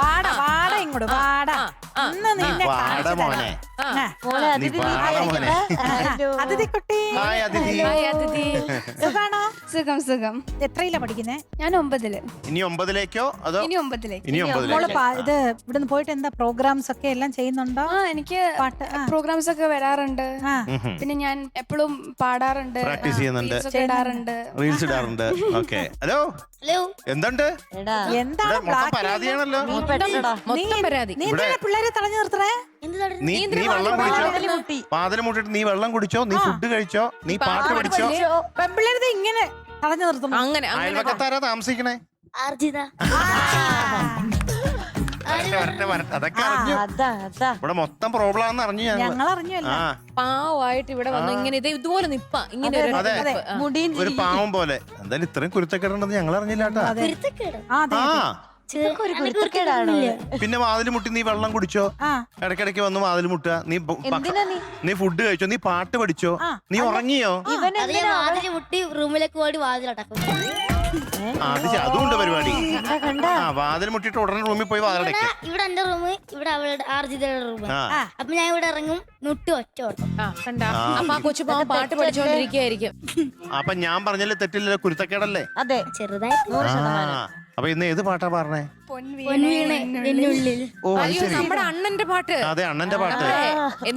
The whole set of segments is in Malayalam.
വാട വാട ഇങ്ങോട്ട് വാട. ഇന്ന് നിന്നെ കാണിച്ചു തരാം. അതിഥി കുട്ടി സുഖാണോ? സുഖം സുഖം. എത്രയിലാ പഠിക്കുന്നേ? ഞാൻ 9-ല്. ഇനി 9-ലേക്കോ അതോ ഇനി 9-ലേക്ക്. മോള് ഇത് ഇവിടുന്ന് പോയിട്ട് എന്താ പ്രോഗ്രാംസ് ഒക്കെ എല്ലാം ചെയ്യുന്നുണ്ടോ? എനിക്ക് പ്രോഗ്രാംസ് ഒക്കെ വരാറുണ്ട്. പിന്നെ ഞാൻ എപ്പോഴും പാടാറുണ്ട്, പ്രാക്ടീസ് ചെയ്യുന്നുണ്ട്, ഇടാറുണ്ട്, റീൽസ് ഇടാറുണ്ട്. ഓക്കെ. ഹലോ എന്തുണ്ട്? എന്താണ് പരാതിയാണല്ലോ. നീ എന്തിനാ പിള്ളേരെ തടഞ്ഞു നിർത്തണേ? നീ വെള്ളം കുടിച്ചോ? പാതില് മുട്ടിട്ട് നീ വെള്ളം കുടിച്ചോ? നീ ഫുഡ് കഴിച്ചോ? നീ പാട്ട് പഠിച്ചോ? പെൺപിള്ളേരെ ഇങ്ങനെ തടഞ്ഞു നിർത്തുന്നു. അങ്ങനെ അയൽവക്കത്താരാ താമസിക്കണേ? അതൊക്കെ അറിഞ്ഞു. ഇവിടെ മൊത്തം പ്രോബ്ലം ആണെന്ന് അറിഞ്ഞു ഞങ്ങൾ അറിഞ്ഞല്ലോ. പാവമായിട്ട് ഇവിടെ വന്നു ഇങ്ങനെ ഇതുപോലെ നിപ്പ ഇങ്ങനെ ഒരു പാവം പോലെ. എന്തായാലും ഇത്രയും കുരുത്തക്കേടുണ്ടെന്ന് ഞങ്ങൾ അറിഞ്ഞില്ലാട്ടാ. പിന്നെ വാതിൽ മുട്ടി നീ വെള്ളം കുടിച്ചോ? ഇടയ്ക്കിടയ്ക്ക് വന്ന് വാതിൽ മുട്ടുക. നീ ഫുഡ് കഴിച്ചോ? നീ പാട്ട് പഠിച്ചോ? നീ ഉറങ്ങിയോ? റൂമിലേക്ക് ഓടി വാതിലടക്കും. അതുകൊണ്ട് പരിപാടി. വാതിൽ മുട്ടിട്ട് ഉടനെ റൂമിൽ പോയി വാതിലടയ്ക്കും. ഇവിടെ എന്റെ റൂം, ഇവിടെ അവളുടെ ആർജിതയുടെ റൂം. അപ്പൊ ഞാൻ ഇവിടെ ഇറങ്ങും, നുട്ടി ഒറ്റ ഓട്ടം. അപ്പൊ ആ കൊച്ചു പാവം പാട്ട് പഠിച്ചോണ്ടിരിക്കുകയായിരിക്കും. അപ്പൊ ഞാൻ പറഞ്ഞാലും തെറ്റില്ലല്ലോ, കുരുത്തക്കേടല്ലേ? അതെ, ചെറുതായിട്ട്. അപ്പൊ ഇന്ന് ഏത് പാട്ടാ പറഞ്ഞേ? നമ്മുടെ അണ്ണന്റെ പാട്ട്. അതെ, അണ്ണന്റെ പാട്ട്.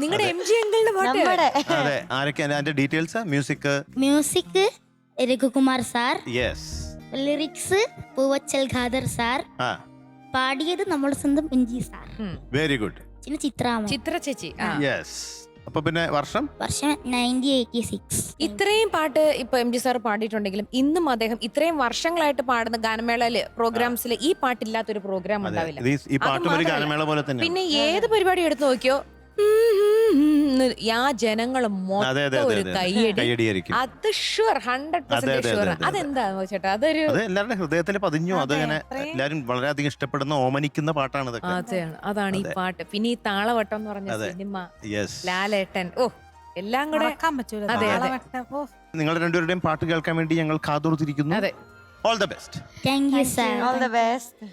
നിങ്ങളുടെ MG അങ്കിളിന്റെ പാട്ട്. അതെ. ആരൊക്കെയാണ് അതിന്റെ details? Music Raghukumar sir. Yes. Lyrics Poovachal Khader sir. പാടിയത് നമ്മുടെ സ്വന്തം MG സാർ. Very good. പിന്നെ ചിത്ര ചേച്ചി. യെസ്. അപ്പൊ പിന്നെ വർഷം 1986. ഇത്രയും പാട്ട് ഇപ്പൊ MG സാർ പാടിയിട്ടുണ്ടെങ്കിലും ഇന്നും അദ്ദേഹം ഇത്രയും വർഷങ്ങളായിട്ട് പാടുന്ന ഗാനമേളയില് പ്രോഗ്രാംസിൽ ഈ പാട്ടില്ലാത്തൊരു പ്രോഗ്രാം ഉണ്ടാവില്ല. ഈ പാട്ടും ഒരു ഗാനമേള പോലെ തന്നെ. പിന്നെ ഏത് പരിപാടി എടുത്തു നോക്കിയോ ആ ജനങ്ങള് മൊത്തം ഒരു കൈയടിയായിരിക്കും. അത് ഷുവർ, 100% ഷുവർ. അതെന്താ ചേട്ടാ? അതൊരു എല്ലാവരുടെ ഹൃദയത്തിൽ പതിഞ്ഞു. അതങ്ങനെ എല്ലാരും വളരെയധികം ഇഷ്ടപ്പെടുന്ന, ഓമനിക്കുന്ന പാട്ടാണ് ഇതൊക്കെ. അതാണ് ഈ പാട്ട്. പിന്നെ ഈ താളവട്ടം എന്ന് പറഞ്ഞ സിനിമ, ലാലേട്ടൻ, എല്ലാം കൂടെ നിങ്ങൾ രണ്ടുപേരുടെയും പാട്ട് കേൾക്കാൻ വേണ്ടി ഞങ്ങൾ കാതോർത്തിരിക്കുന്നു. All the best. Thank you sir. All the best.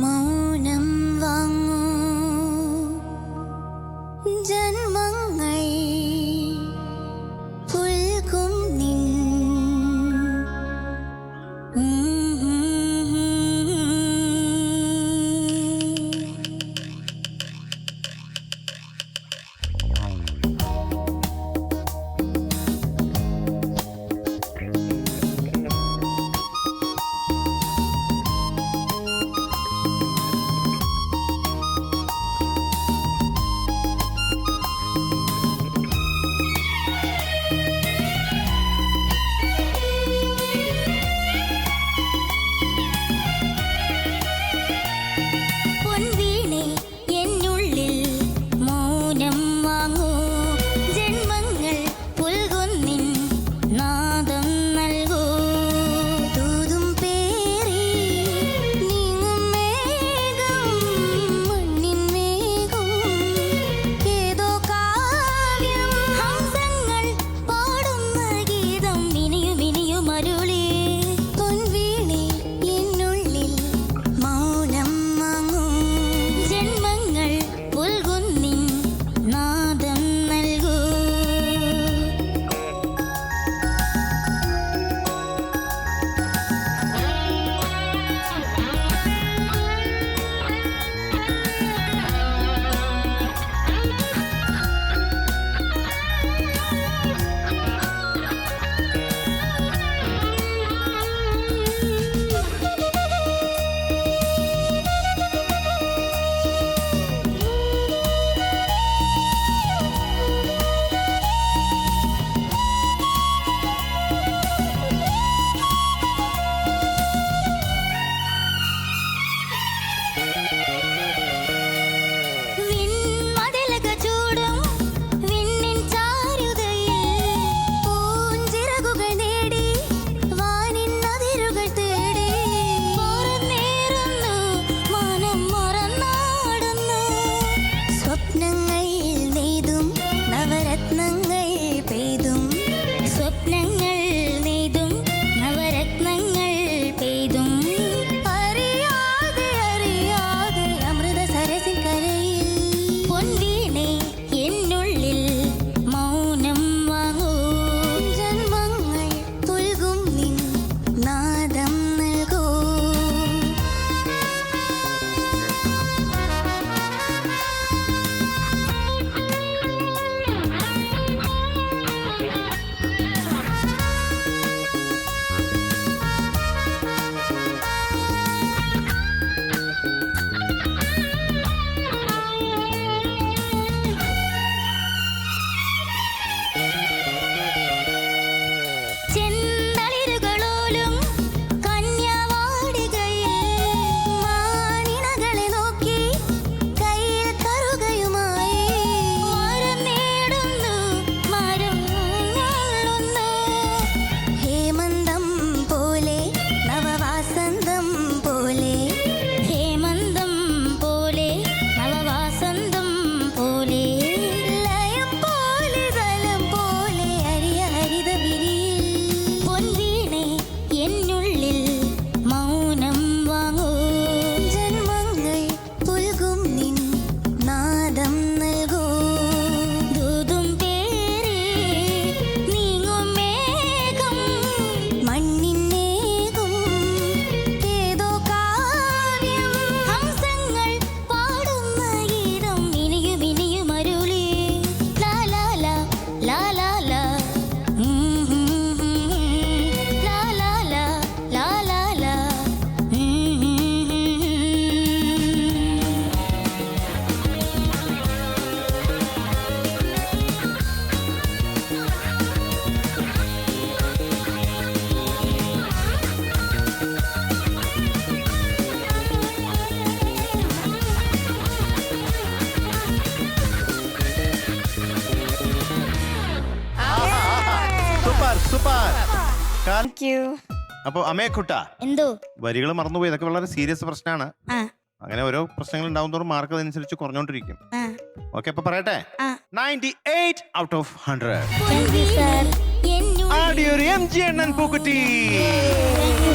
മൗനം വാങ്ങൂ ജന്മങ്ങൾ പുൽകും നിൻ ഉള്ളിൽ മൗനം വാങ്ങൂ ജന്മങ്ങൾ പുൽകും നിൻ നാദം നൽകൂ ദൂതും പേരെ നീങ്ങും മേഘം മണ്ണിനേകും ഏതോ കാവ്യം ഹംസങ്ങൾ പാടുന്ന ഗീതം ഇനിയും ഇനിയും അരുളി ലാ ലാ ലാ ലാ ലാ ലാ ലാ ലാ ലാ ലാ ലാ ലാ സൂപ്പർ സൂപ്പർ. Thank you. അപ്പൊ അമേക്കുട്ട എന്തോ വരികൾ മറന്നുപോയി, ഇതൊക്കെ വളരെ സീരിയസ് പ്രശ്നമാണ്. ആ അങ്ങനെ ഓരോ പ്രശ്നങ്ങൾ ഉണ്ടാവും തോറും മാർക്ക് അതനുസരിച്ച് കുറഞ്ഞോണ്ടിരിക്കും. ആ ഓക്കെ, അപ്പൊ പറയട്ടെ. ആ 98 out of 100. Thank you sir. ആടിയൊരു MG അണ്ണൻ പൂക്കുറ്റി. Thank you